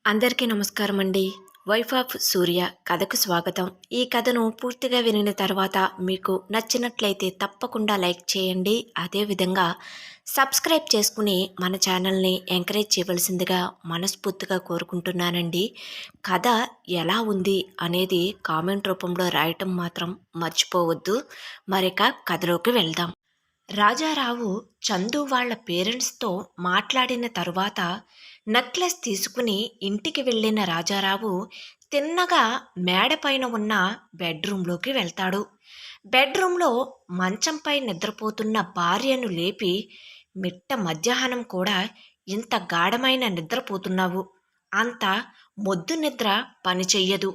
అందరికీ నమస్కారం అండి. వైఫ్ ఆఫ్ సూర్య కథకు స్వాగతం. ఈ కథను పూర్తిగా వినిన తర్వాత మీకు నచ్చినట్లయితే తప్పకుండా లైక్ చేయండి. అదేవిధంగా సబ్స్క్రైబ్ చేసుకుని మన ఛానల్ని ఎంకరేజ్ చేయవలసిందిగా మనస్ఫూర్తిగా కోరుకుంటున్నానండి. కథ ఎలా ఉంది అనేది కామెంట్ రూపంలో రాయటం మాత్రం మర్చిపోవద్దు. మరిక కథలోకి వెళ్దాం. రాజారావు చందు వాళ్ళ పేరెంట్స్తో మాట్లాడిన తరువాత నెక్లెస్ తీసుకుని ఇంటికి వెళ్ళిన రాజారావు తిన్నగా మేడపైన ఉన్న బెడ్రూంలోకి వెళ్తాడు. బెడ్రూంలో మంచంపై నిద్రపోతున్న భార్యను లేపి, మిట్ట మధ్యాహ్నం కూడా ఇంత గాఢమైన నిద్రపోతున్నావు, అంత మొద్దు నిద్ర పని చెయ్యదు,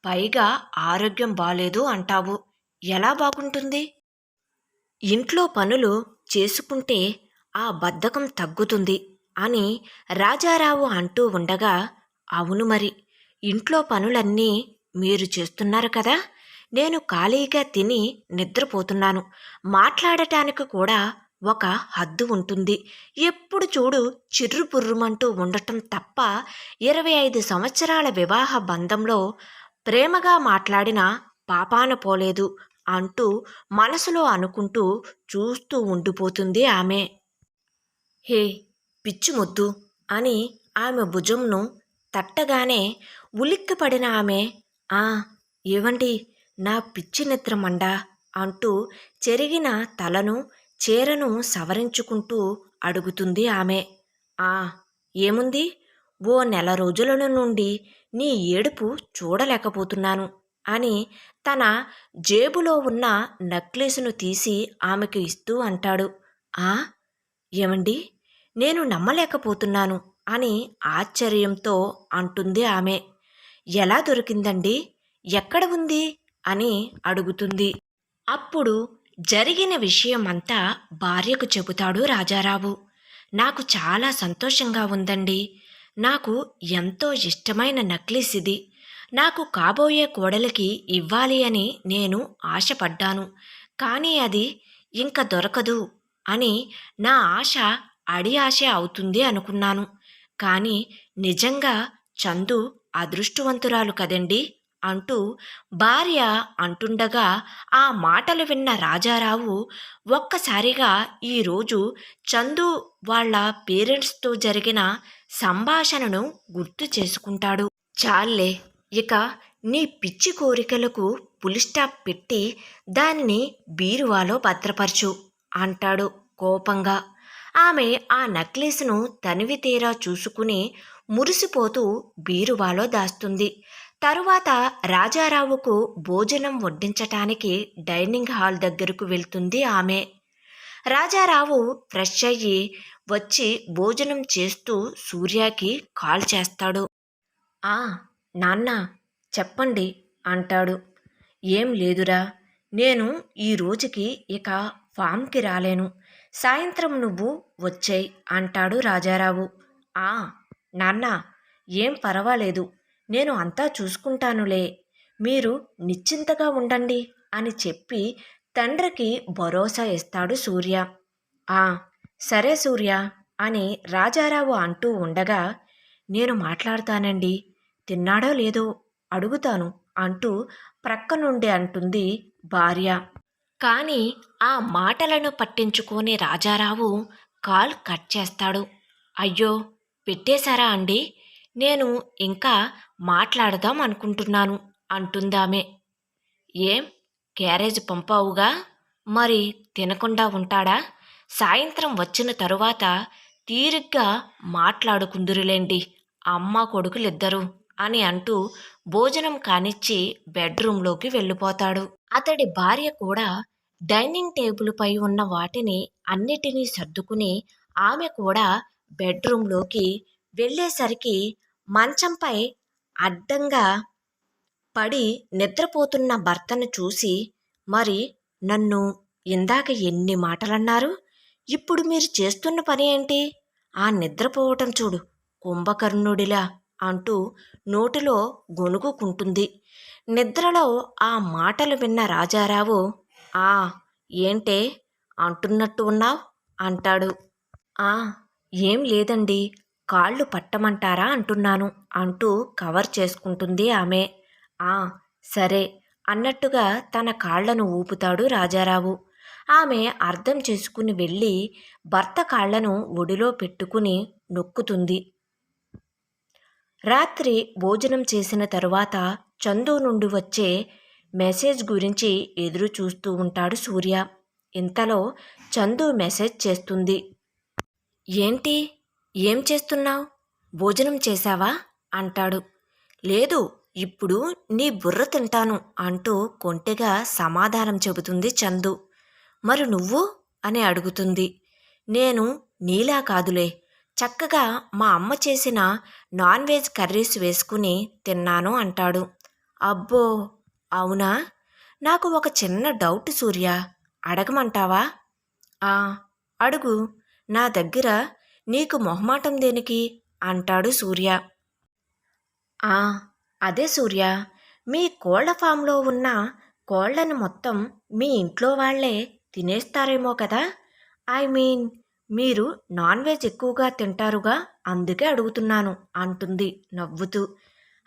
పైగా ఆరోగ్యం బాలేదు అంటావు, ఎలా బాగుంటుంది? ఇంట్లో పనులు చేసుకుంటే ఆ బద్ధకం తగ్గుతుంది అని రాజారావు అంటూ ఉండగా, అవును మరి, ఇంట్లో పనులన్నీ మీరు చేస్తున్నారు కదా, నేను ఖాళీగా తిని నిద్రపోతున్నాను, మాట్లాడటానికి కూడా ఒక హద్దు ఉంటుంది, ఎప్పుడు చూడు చిర్రుపుర్రుమంటూ ఉండటం తప్ప 25 సంవత్సరాల వివాహ బంధంలో ప్రేమగా మాట్లాడిన పాపాన పోలేదు అంటూ మనసులో అనుకుంటూ చూస్తూ ఉండిపోతుంది ఆమె. హే పిచ్చి మొద్దు అని ఆమె భుజంను తట్టగానే ఉలిక్కిపడిన ఆమె, ఆ ఏవండి, నా పిచ్చి నిద్రమండా అంటూ చెరిగిన తలను చీరను సవరించుకుంటూ అడుగుతుంది ఆమె. ఆ ఏముంది, ఓ నెల రోజుల నుండి నీ ఏడుపు చూడలేకపోతున్నాను అని తన జేబులో ఉన్న నెక్లెస్ను తీసి ఆమెకు ఇస్తూ అంటాడు. ఆ ఏమండి, నేను నమ్మలేకపోతున్నాను అని ఆశ్చర్యంతో అంటుంది ఆమె. ఎలా దొరికిందండి, ఎక్కడ ఉంది అని అడుగుతుంది. అప్పుడు జరిగిన విషయమంతా భార్యకు చెబుతాడు రాజారావు. నాకు చాలా సంతోషంగా ఉందండి, నాకు ఎంతో ఇష్టమైన నెక్లెస్ ఇది, నాకు కాబోయే కోడలికి ఇవ్వాలి అని నేను ఆశపడ్డాను, కానీ అది ఇంక దొరకదు అని నా ఆశ అడి ఆశ అవుతుంది అనుకున్నాను, కానీ నిజంగా చందు అదృష్టవంతురాలు కదండి అంటూ భార్య అంటుండగా ఆ మాటలు విన్న రాజారావు ఒక్కసారిగా ఈరోజు చందు వాళ్ళ పేరెంట్స్తో జరిగిన సంభాషణను గుర్తు చేసుకుంటాడు. చాలే, ఇక నీ పిచ్చి కోరికలకు పులిస్టాప్ పెట్టి దానిని బీరువాలో భద్రపరచు అంటాడు కోపంగా. ఆమె ఆ నెక్లెస్ను తనివి తీరా చూసుకుని మురిసిపోతూ బీరువాలో దాస్తుంది. తరువాత రాజారావుకు భోజనం వడ్డించటానికి డైనింగ్ హాల్ దగ్గరకు వెళ్తుంది ఆమె. రాజారావు ఫ్రెష్ అయ్యి వచ్చి భోజనం చేస్తూ సూర్యకి కాల్ చేస్తాడు. ఆ నాన్న చెప్పండి అంటాడు. ఏం లేదురా, నేను ఈ రోజుకి ఇక ఫామ్కి రాలేను, సాయంత్రం నువ్వు వచ్చేయ్ అంటాడు రాజారావు. ఆ నాన్న, ఏం పర్వాలేదు, నేను అంతా చూసుకుంటానులే, మీరు నిశ్చింతగా ఉండండి అని చెప్పి తండ్రికి భరోసా ఇస్తాడు సూర్య. ఆ సరే సూర్య అని రాజారావు అంటూ ఉండగా, నేను మాట్లాడతానండి, తిన్నాడో లేదో అడుగుతాను అంటూ ప్రక్క నుండి అంటుంది భార్య. కానీ ఆ మాటలను పట్టించుకోని రాజారావు కాల్ కట్ చేస్తాడు. అయ్యో పెట్టేశారా అండి, నేను ఇంకా మాట్లాడదాం అనుకుంటున్నాను అంటుందామె. ఏం క్యారేజ్ పంపావుగా, మరి తినకుండా ఉంటాడా, సాయంత్రం వచ్చిన తరువాత తీరిగ్గా మాట్లాడుకుందురులేండి అమ్మ కొడుకులిద్దరూ అని అంటూ భోజనం కానిచ్చి బెడ్రూంలోకి వెళ్ళిపోతాడు. అతడి భార్య కూడా డైనింగ్ టేబుల్పై ఉన్న వాటిని అన్నిటినీ సర్దుకుని ఆమె కూడా బెడ్రూంలోకి వెళ్ళేసరికి మంచంపై అడ్డంగా పడి నిద్రపోతున్న భర్తను చూసి, మరి నన్ను ఇందాక ఎన్ని మాటలన్నారు, ఇప్పుడు మీరు చేస్తున్న పని ఏంటి, ఆ నిద్రపోవటం చూడు కుంభకర్ణుడిలా అంటూ నోటిలో గొనుగుకుంటుంది. నిద్రలో ఆ మాటలు విన్న రాజారావు, ఆ ఏంటే అంటున్నట్టు ఉన్నావు అంటాడు. ఆ ఏం లేదండి, కాళ్ళు పట్టమంటారా అంటున్నాను అంటూ కవర్ చేసుకుంటుంది ఆమె. ఆ సరే అన్నట్టుగా తన కాళ్లను ఊపుతాడు రాజారావు. ఆమె అర్థం చేసుకుని వెళ్ళి భర్త కాళ్లను ఒడిలో పెట్టుకుని నొక్కుతుంది. రాత్రి భోజనం చేసిన తరువాత చందు నుండి వచ్చే మెసేజ్ గురించి ఎదురు చూస్తూ ఉంటాడు సూర్య. ఇంతలో చందు మెసేజ్ చేస్తుంది. ఏంటి, ఏం చేస్తున్నావు? భోజనం చేశావా అంటాడు. లేదు, ఇప్పుడు నీ బుర్ర తింటాను అంటూ కొంటెగా సమాధానం చెబుతుంది చందు. మరి నువ్వు అని అడుగుతుంది. నేను నీలా కాదులే, చక్కగా మా అమ్మ చేసిన నాన్ వెజ్ కర్రీస్ వేసుకుని తిన్నాను అంటాడు. అబ్బో అవునా, నాకు ఒక చిన్న డౌట్ సూర్య, అడగమంటావా? ఆ అడుగు, నా దగ్గర నీకు మొహమాటం దేనికి అంటాడు సూర్య. ఆ అదే సూర్య, మీ కోళ్ల ఫామ్లో ఉన్న కోళ్లను మొత్తం మీ ఇంట్లో వాళ్ళే తినేస్తారేమో కదా. ఐ మీన్, మీరు నాన్ వెజ్ ఎక్కువగా తింటారుగా, అందుకే అడుగుతున్నాను అంటుంది నవ్వుతూ.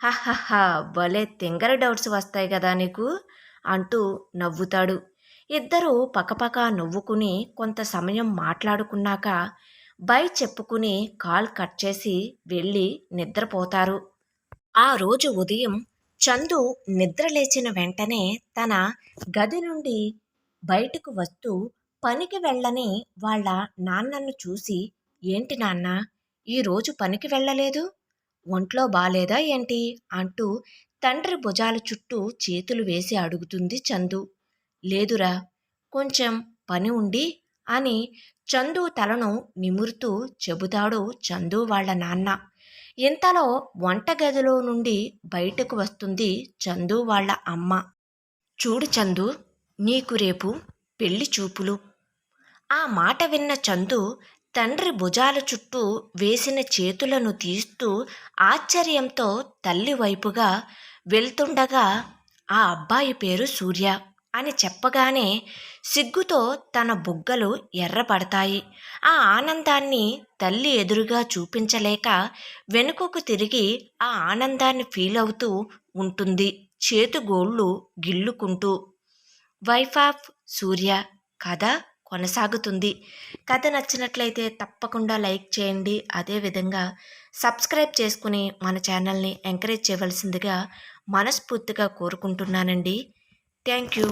హహహా, భలే తింగర డౌట్స్ వస్తాయి కదా నీకు అంటూ నవ్వుతాడు. ఇద్దరూ పకపక నవ్వుకుని కొంత సమయం మాట్లాడుకున్నాక బై చెప్పుకుని కాల్ కట్ చేసి వెళ్ళి నిద్రపోతారు. ఆ రోజు ఉదయం చందు నిద్రలేచిన వెంటనే తన గది నుండి బయటకు వస్తూ పనికి వెళ్ళని వాళ్ళ నాన్నను చూసి, ఏంటి నాన్న, ఈరోజు పనికి వెళ్ళలేదు? ఒంట్లో బాలేదా ఏంటి అంటూ తండ్రి భుజాల చుట్టూ చేతులు వేసి అడుగుతుంది చందు. లేదురా, కొంచెం పని ఉండి అని చందు తలను నిమురుతూ చెబుతాడు చందు వాళ్ళ నాన్న. ఇంతలో వంటగదిలో నుండి బయటకు వస్తుంది చందు వాళ్ళ అమ్మ. చూడు చందు, నీకు రేపు పెళ్లి చూపులు. ఆ మాట విన్న చందు తండ్రి భుజాల చుట్టూ వేసిన చేతులను తీస్తూ ఆశ్చర్యంతో తల్లి వైపుగా వెళ్తుండగా, ఆ అబ్బాయి పేరు సూర్య అని చెప్పగానే సిగ్గుతో తన బుగ్గలు ఎర్రపడతాయి. ఆ ఆనందాన్ని తల్లి ఎదురుగా చూపించలేక వెనుకకు తిరిగి ఆ ఆనందాన్ని ఫీల్ అవుతూ ఉంటుంది, చేతుగోళ్ళు గిల్లుకుంటూ. వైఫ్ ఆఫ్ సూర్య కథ కొనసాగుతుంది. కథ నచ్చినట్లయితే తప్పకుండా లైక్ చేయండి. అదేవిధంగా సబ్స్క్రైబ్ చేసుకుని మన ఛానల్ని ఎంకరేజ్ చేయవలసిందిగా మనస్ఫూర్తిగా కోరుకుంటున్నానండి. Thank you.